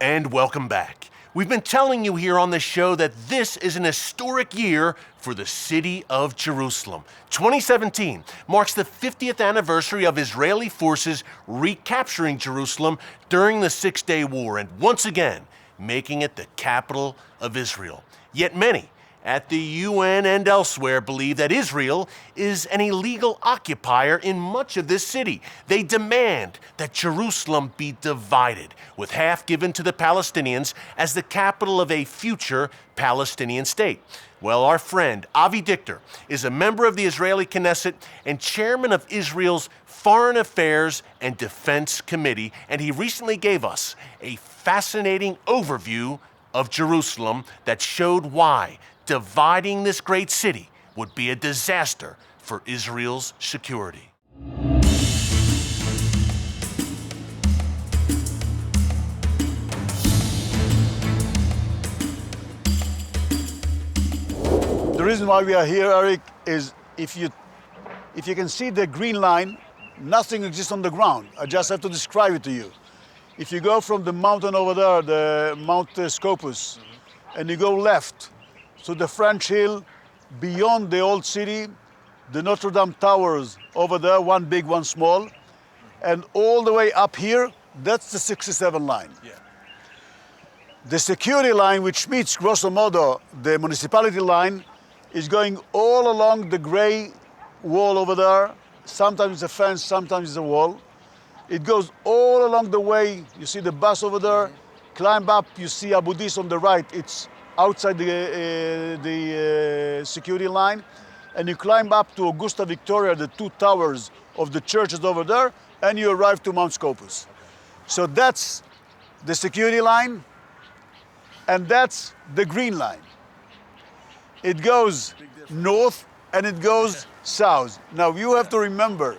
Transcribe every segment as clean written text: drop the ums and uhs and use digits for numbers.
And welcome back. We've been telling you here on the show that this is an historic year for the city of Jerusalem. 2017 marks the 50th anniversary of Israeli forces recapturing Jerusalem during the Six-Day War and once again making it the capital of Israel. Yet many at the UN and elsewhere believe that Israel is an illegal occupier in much of this city. They demand that Jerusalem be divided, with half given to the Palestinians as the capital of a future Palestinian state. Well, our friend Avi Dichter is a member of the Israeli Knesset and chairman of Israel's Foreign Affairs and Defense Committee, and he recently gave us a fascinating overview of Jerusalem that showed why dividing this great city would be a disaster for Israel's security. The reason why we are here, Eric, is if you can see the green line, nothing exists on the ground. I just have to describe it to you. If you go from the mountain over there, the Mount Scopus, and you go left to the French Hill, beyond the old city, the Notre Dame towers over there, one big, one small, and all the way up here, that's the 67 line. Yeah. The security line, which meets, grosso modo, the municipality line, is going all along the gray wall over there. Sometimes it's a fence, sometimes it's a wall. It goes all along the way. You see the bus over there. Climb up, you see Abu Dis on the right. It's outside the security line. And you climb up to Augusta Victoria, the two towers of the churches over there, and you arrive to Mount Scopus. So that's the security line, and that's the green line. It goes north and it goes south. Now you have to remember,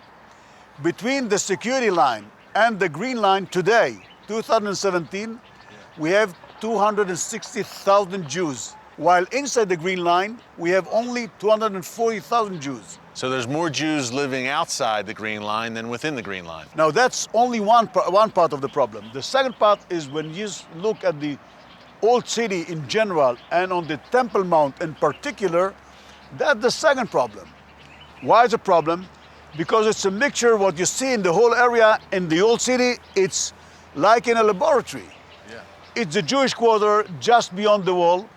between the security line and the green line today, 2017, we have 260,000 Jews, while inside the green line, we have only 240,000 Jews. So there's more Jews living outside the green line than within the green line. Now that's only one part of the problem. The second part is when you look at the old city in general and on the Temple Mount in particular, that's the second problem. Why is it a problem? Because it's a mixture of what you see in the whole area in the old city. It's like in a laboratory. Yeah. It's the Jewish quarter just beyond the wall.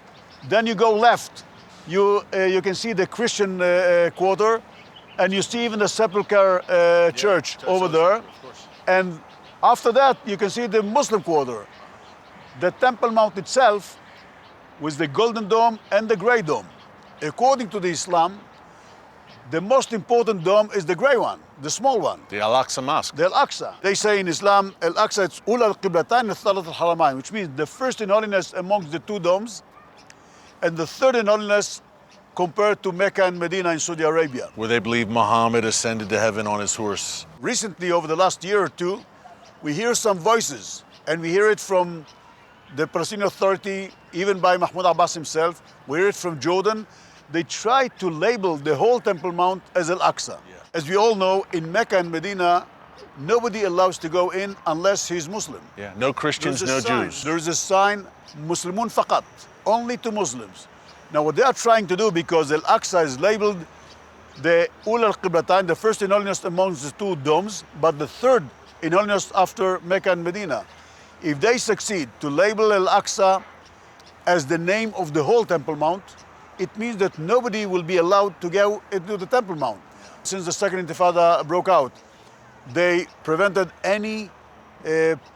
Then you go left, you can see the Christian quarter, and you see even the Sepulchre church over there. Of course. And after that, you can see the Muslim quarter. The Temple Mount itself with the Golden Dome and the Grey Dome. According to the Islam, the most important dome is the grey one, the small one. The Al-Aqsa Mosque. The Al-Aqsa. They say in Islam, Al-Aqsa is Ula al-Qiblatayn al-Thalat al-Haramayn, which means the first in holiness amongst the two domes, and the third in holiness compared to Mecca and Medina in Saudi Arabia. Where they believe Muhammad ascended to heaven on his horse. Recently, over the last year or two, we hear some voices, and we hear it from the Palestinian Authority, even by Mahmoud Abbas himself. We hear it from Jordan. They try to label the whole Temple Mount as Al-Aqsa. Yeah. As we all know, in Mecca and Medina, nobody allows to go in unless he's Muslim. Yeah, no Christians, no Jews. There is a sign, Muslimun faqat, only to Muslims. Now what they are trying to do, because Al-Aqsa is labeled the Ul al-Qiblatayn, the first in holiness amongst the two domes, but the third in holiness after Mecca and Medina. If they succeed to label Al-Aqsa as the name of the whole Temple Mount, it means that nobody will be allowed to go into the Temple Mount. Since the Second Intifada broke out, they prevented any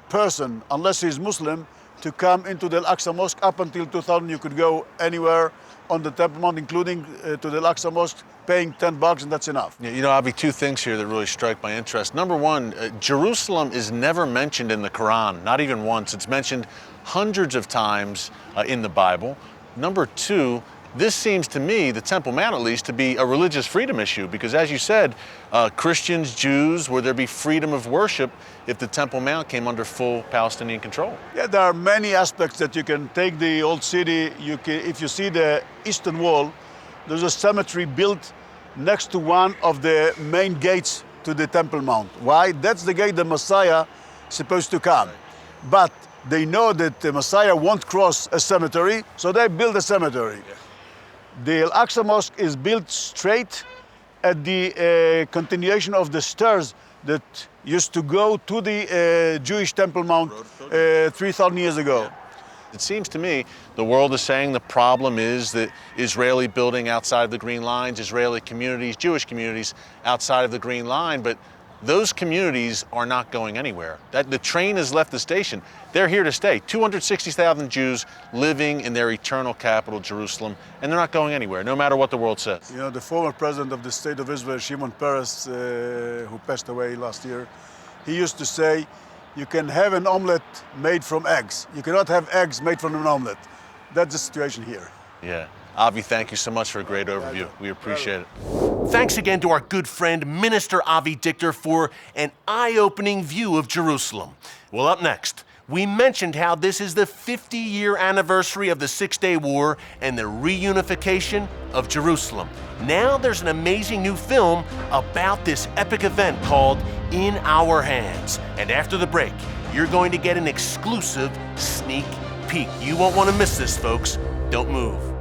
person, unless he's Muslim, to come into the Al-Aqsa Mosque. Up until 2000, you could go anywhere on the Temple Mount, including to the Al-Aqsa Mosque, paying $10, and that's enough. Yeah, you know, Avi, two things here that really strike my interest. Number one, Jerusalem is never mentioned in the Quran, not even once. It's mentioned hundreds of times in the Bible. Number two, this seems to me, the Temple Mount at least, to be a religious freedom issue because, as you said, Christians, Jews, would there be freedom of worship if the Temple Mount came under full Palestinian control? Yeah, there are many aspects that you can take the old city. If you see the eastern wall, there's a cemetery built next to one of the main gates to the Temple Mount. Why? That's the gate the Messiah is supposed to come. But They know that the Messiah won't cross a cemetery, so they build a cemetery. Yeah. The Al-Aqsa Mosque is built straight at the continuation of the stairs that used to go to the Jewish Temple Mount 3,000 years ago. It seems to me the world is saying the problem is that Israeli building outside of the Green Lines, Israeli communities, Jewish communities outside of the Green Line, but those communities are not going anywhere. The train has left the station. They're here to stay. 260,000 Jews living in their eternal capital, Jerusalem, and they're not going anywhere, no matter what the world says. You know, the former president of the state of Israel, Shimon Peres, who passed away last year, he used to say, you can have an omelet made from eggs. You cannot have eggs made from an omelet. That's the situation here. Yeah. Avi, thank you so much for a great overview. We appreciate it. Thanks again to our good friend, Minister Avi Dichter, for an eye-opening view of Jerusalem. Well, up next, we mentioned how this is the 50-year anniversary of the Six-Day War and the reunification of Jerusalem. Now there's an amazing new film about this epic event called In Our Hands. And after the break, you're going to get an exclusive sneak peek. You won't want to miss this, folks. Don't move.